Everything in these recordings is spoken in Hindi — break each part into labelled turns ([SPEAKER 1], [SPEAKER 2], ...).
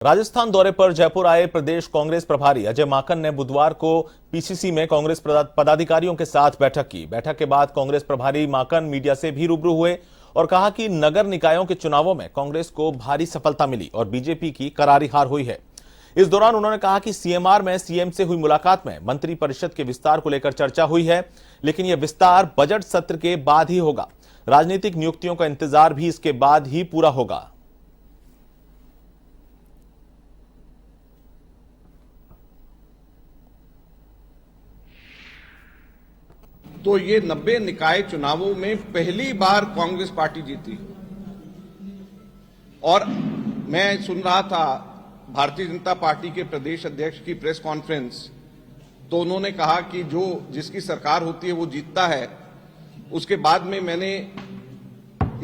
[SPEAKER 1] राजस्थान दौरे पर जयपुर आए प्रदेश कांग्रेस प्रभारी अजय माकन ने बुधवार को पीसीसी में कांग्रेस पदाधिकारियों के साथ बैठक की। बैठक के बाद कांग्रेस प्रभारी माकन मीडिया से भी रूबरू हुए और कहा कि नगर निकायों के चुनावों में कांग्रेस को भारी सफलता मिली और बीजेपी की करारी हार हुई है। इस दौरान उन्होंने कहा कि सीएमआर में सीएम से हुई मुलाकात में मंत्री परिषद के विस्तार को लेकर चर्चा हुई है, लेकिन यह विस्तार बजट सत्र के बाद ही होगा। राजनीतिक नियुक्तियों का इंतजार भी इसके बाद ही पूरा होगा।
[SPEAKER 2] तो ये 90 निकाय चुनावों में पहली बार कांग्रेस पार्टी जीती। और मैं सुन रहा था भारतीय जनता पार्टी के प्रदेश अध्यक्ष की प्रेस कॉन्फ्रेंस, तो उन्होंने कहा कि जो जिसकी सरकार होती है वो जीतता है। उसके बाद में मैंने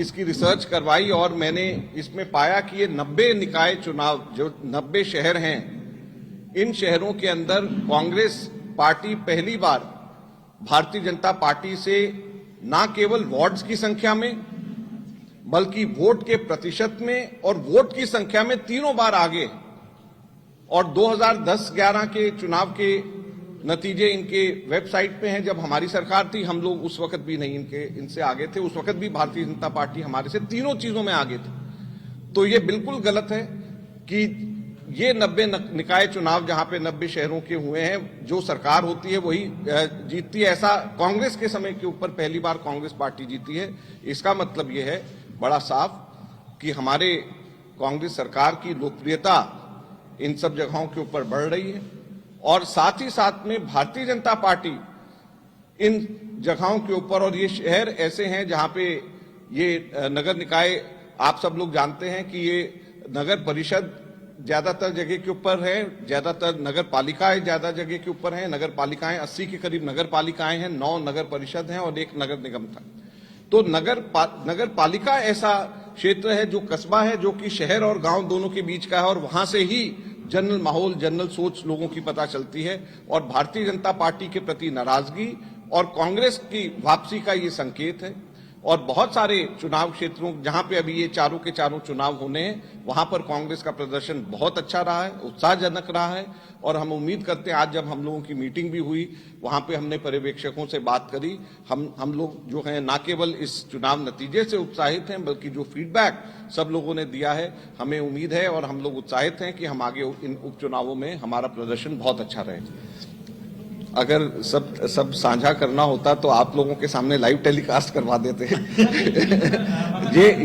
[SPEAKER 2] इसकी रिसर्च करवाई और मैंने इसमें पाया कि ये 90 निकाय चुनाव, जो 90 शहर हैं, इन शहरों के अंदर कांग्रेस पार्टी पहली बार भारतीय जनता पार्टी से न केवल वार्ड्स की संख्या में बल्कि वोट के प्रतिशत में और वोट की संख्या में तीनों बार आगे। और 2010-11 के चुनाव के नतीजे इनके वेबसाइट पे हैं। जब हमारी सरकार थी, हम लोग उस वक्त भी नहीं इनसे आगे थे। उस वक्त भी भारतीय जनता पार्टी हमारे से तीनों चीजों में आगे थी। तो ये बिल्कुल गलत है कि ये 90 निकाय चुनाव जहां पे 90 शहरों के हुए हैं, जो सरकार होती है वही जीतती है। ऐसा कांग्रेस के समय के ऊपर पहली बार कांग्रेस पार्टी जीती है। इसका मतलब ये है बड़ा साफ कि हमारे कांग्रेस सरकार की लोकप्रियता इन सब जगहों के ऊपर बढ़ रही है। और साथ ही साथ में भारतीय जनता पार्टी इन जगहों के ऊपर, और ये शहर ऐसे हैं जहां पे ये नगर निकाय, आप सब लोग जानते हैं कि ये नगर परिषद ज्यादातर जगह के ऊपर है, ज्यादातर नगर पालिकाएं ज्यादा जगह के ऊपर हैं। नगर पालिकाएं 80 के करीब नगर पालिकाएं हैं, 9 नगर परिषद हैं और 1 नगर निगम था। तो नगर पालिका ऐसा क्षेत्र है जो कस्बा है, जो कि शहर और गांव दोनों के बीच का है, और वहां से ही जनरल माहौल, जनरल सोच लोगों की पता चलती है। और भारतीय जनता पार्टी के प्रति नाराजगी और कांग्रेस की वापसी का ये संकेत है। और बहुत सारे चुनाव क्षेत्रों जहां पे अभी ये चारों के चारों चुनाव होने हैं, वहां पर कांग्रेस का प्रदर्शन बहुत अच्छा रहा है, उत्साहजनक रहा है। और हम उम्मीद करते हैं, आज जब हम लोगों की मीटिंग भी हुई, वहां पे हमने पर्यवेक्षकों से बात करी। हम लोग जो हैं ना केवल इस चुनाव नतीजे से उत्साहित हैं, बल्कि जो फीडबैक सब लोगों ने दिया है, हमें उम्मीद है और हम लोग उत्साहित हैं कि हम आगे इन उपचुनावों में हमारा प्रदर्शन बहुत अच्छा रहे। अगर सब साझा करना होता तो आप लोगों के सामने लाइव टेलीकास्ट करवा देते।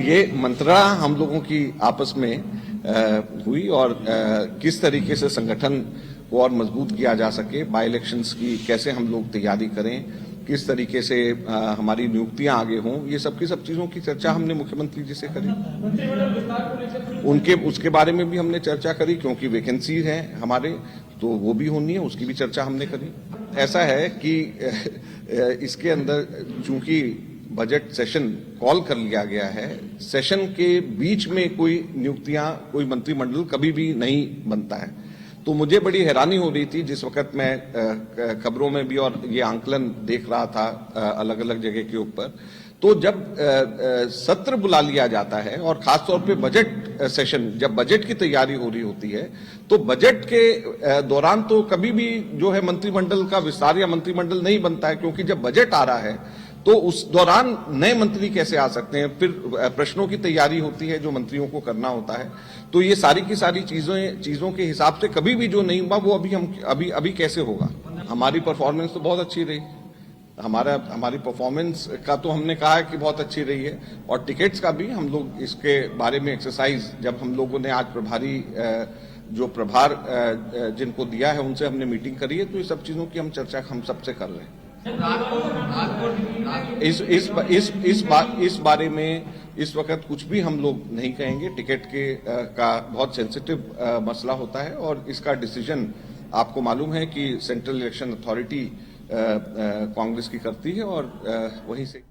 [SPEAKER 2] ये मंत्रणा हम लोगों की आपस में हुई और किस तरीके से संगठन को और मजबूत किया जा सके, बाई इलेक्शंस की कैसे हम लोग तैयारी करें, किस तरीके से हमारी नियुक्तियां आगे हों, ये सब चीजों की चर्चा हमने मुख्यमंत्री जी से करी। उसके बारे में भी हमने चर्चा करी, क्योंकि वैकेंसी है हमारे, तो वो भी होनी है, उसकी भी चर्चा हमने करी। ऐसा है कि इसके अंदर चूंकि बजट सेशन कॉल कर लिया गया है, सेशन के बीच में कोई नियुक्तियां, कोई मंत्रिमंडल कभी भी नहीं बनता है। तो मुझे बड़ी हैरानी हो रही थी जिस वक्त मैं खबरों में भी और ये आंकलन देख रहा था अलग अलग जगह के ऊपर। तो जब सत्र बुला लिया जाता है और खासतौर पे बजट सेशन, जब बजट की तैयारी हो रही होती है, तो बजट के दौरान तो कभी भी जो है मंत्रिमंडल का विस्तार या मंत्रिमंडल नहीं बनता है, क्योंकि जब बजट आ रहा है तो उस दौरान नए मंत्री कैसे आ सकते हैं। फिर प्रश्नों की तैयारी होती है जो मंत्रियों को करना होता है। तो ये सारी की सारी चीजों के हिसाब से कभी भी जो नहीं हुआ वो अभी कैसे होगा। हमारी परफॉर्मेंस तो बहुत अच्छी रही। हमारी परफॉर्मेंस का तो हमने कहा है कि बहुत अच्छी रही है, और टिकट्स का भी हम लोग इसके बारे में एक्सरसाइज, जब हम लोगों ने आज प्रभारी जो प्रभार जिनको दिया है उनसे हमने मीटिंग करी है, तो ये सब चीजों की हम चर्चा हम सबसे कर रहे हैं। इस बारे में इस वक्त कुछ भी हम लोग नहीं कहेंगे। टिकट का बहुत सेंसिटिव मसला होता है और इसका डिसीजन आपको मालूम है कि सेंट्रल इलेक्शन अथॉरिटी कांग्रेस की करती है और वहीं से